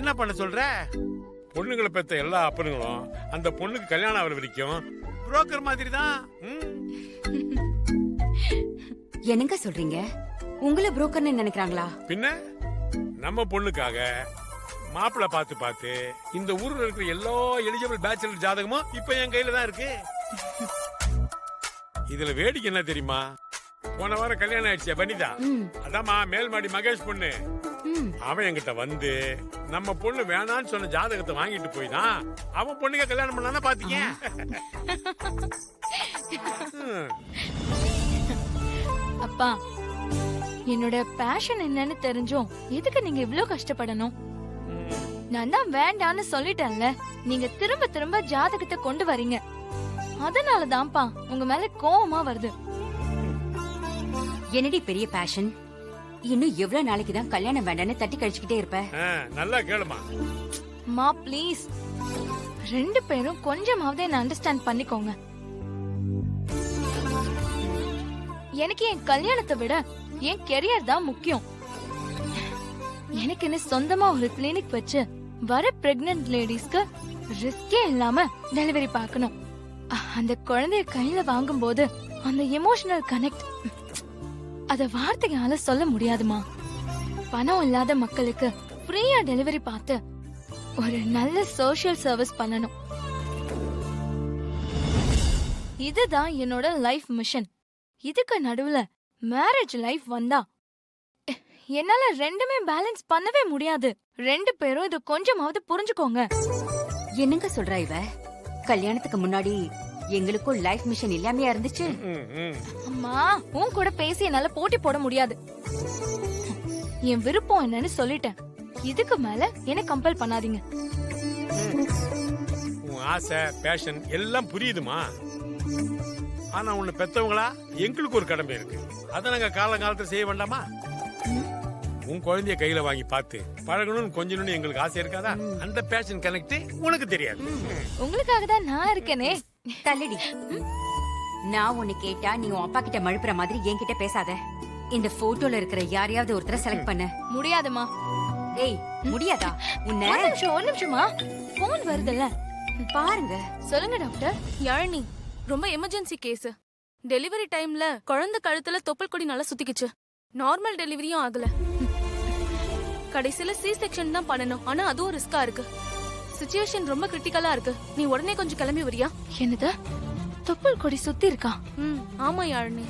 என்ன பண்ண சொல்ற? பொண்ணுங்களை பெத்த எல்லா அப்பனுங்களும் அந்த பொண்ணுக்கு கல்யாணம் ஆகிற வரைக்கும் புரோக்கர் மாதிரி தான். என்னங்க சொல்றீங்க? உங்களை புரோக்கர்னு நினைக்கிறாங்களா? பின்ன நம்ம பொண்ணுக்காக மாப்பிள்ள பார்த்து பார்த்து இந்த ஊர்ல இருக்கிற எல்லா எலிஜிபிள் பேச்சுலர் ஜாதகமும் இப்ப என் கையில தான் இருக்கு. இதுல வேடிக்கை என்ன தெரியுமா? போன வாரம் கல்யாணம் ஆயிடுச்சு வனிதா, அதாம்மா மேல்மாடி மகேஷ் பொண்ணு. அவன் என்கிட்ட வந்து நம்ம பொண்ணு வேணான்னு சொன்ன ஜாதகத்தை வாங்கிட்டு போய் தான் அவன் பொண்ணுக்கு கல்யாணம் பண்ணானா பாத்தீங்க. அப்பா, என்னோட பேஷன் என்னன்னு தெரிஞ்சும் எதுக்கு நீங்க இவ்ளோ கஷ்டப்படணும்? நான் தான் வேண்டான்னு சொல்லிட்டேன்ல. நீங்க திரும்ப திரும்ப ஜாதகத்தை கொண்டு வரீங்க. அதனாலதான்ப்பா உங்க மேல கோவமா வருது. என்னடி பெரிய பேஷன்? இன்னும் எவ்வளவு நாளைக்கு தான் கல்யாணம் வேண்டான்னு தட்டி கழிச்சுக்கிட்டே இருப்ப? நல்லா கேளுமா. மா ப்ளீஸ், ரெண்டு பேரும் கொஞ்சமாவது என்ன அண்டர்ஸ்டாண்ட் பண்ணிக்கோங்க. எனக்கு என் கல்யாணத்தை விட என் கெரியர் தான் முக்கியம். எனக்கு சொந்தமா ஒரு கிளினிக் வச்சு வர பிரெக்னன்ட் லேடிஸ்க்கு ரிஸ்கே இல்லாம டெலிவரி பார்க்கணும். அந்த குழந்தைய கையில வாங்கும் போது அந்த எமோஷனல் கனெக்ட் அத வார்த்தையால சொல்ல முடியாதுமா. பணம் இல்லாத மக்களுக்கு ஃப்ரீயா டெலிவரி பார்த்து ஒரு நல்ல சோஷியல் சர்வீஸ் பண்ணணும். இதுதான் என்னோட லைஃப் மிஷன். இதுக்கு நடுவுல மேரேஜ் லைஃப் வந்தா என்னால ரெண்டுமே பேலன்ஸ் பண்ணவே முடியாது. ரெண்டு பேரும் இது கொஞ்சமாவது புரிஞ்சுக்கோங்க. என்னங்க சொல்றா இவ? கல்யாணத்துக்கு முன்னாடி எங்களுக்கும் லைஃப் மிஷன் இல்லாமையா இருந்துச்சு? அம்மா, உன் கூட பேசி என்னால போட்டி போட முடியாது. என் விருப்பம் என்னன்னு சொல்லிட்டேன். இதுக்கு மேல என்ன கம்பல் பண்ணாதீங்க. உன் ஆசை பேஷன் எல்லாம் புரியுதுமா. ஆனா உன்னை பெத்தவங்களா எங்களுக்கு ஒரு கடமை இருக்கு. அதை நாங்க காலங்காலத்தை செய்ய வேண்டாமா? உன் குழந்தைய கையில வாங்கி பார்த்து பழகணும்னு கொஞ்சணும்னு எங்களுக்கு ஆசை இருக்காதா? அந்த பேஷன் கனெக்ட் உனக்கு தெரியாது. உங்களுக்காக தான் நான் இருக்கேனே. தள்ளடி. நான் உன்னை கேட்டா நீ உன் அப்பா கிட்ட மழுப்புற மாதிரி என்கிட்ட பேசாத. இந்த போட்டோல இருக்கிற யாரையாவது ஒருத்தரை செலக்ட் பண்ண முடியாதுமா. ஏய், முடியாதா? உன்னை ஒரு நிமிஷமா போன் வருதுல்ல, பாருங்க. சொல்லுங்க டாக்டர். யாழினி, ரொம்ப எமர்ஜென்சி கேஸ். டெலிவரி டைம்ல குழந்தை கழுத்துல தொப்புள் கொடி நல்லா சுத்திக்குச்சு. நார்மல் டெலிவரியும் ஆகல. கடைசியில சி செக்ஷன் தான் பண்ணணும். ஆனா அதுவும் ரிஸ்கா இருக்கு. சிச்சுவேஷன் ரொம்ப கிரிட்டிக்கலா இருக்கு. நீ உடனே கொஞ்சம் கிளம்பி வரியா? என்னது? தொப்புள் கொடி சுத்தி இருக்கா? ஆமா யாழினி.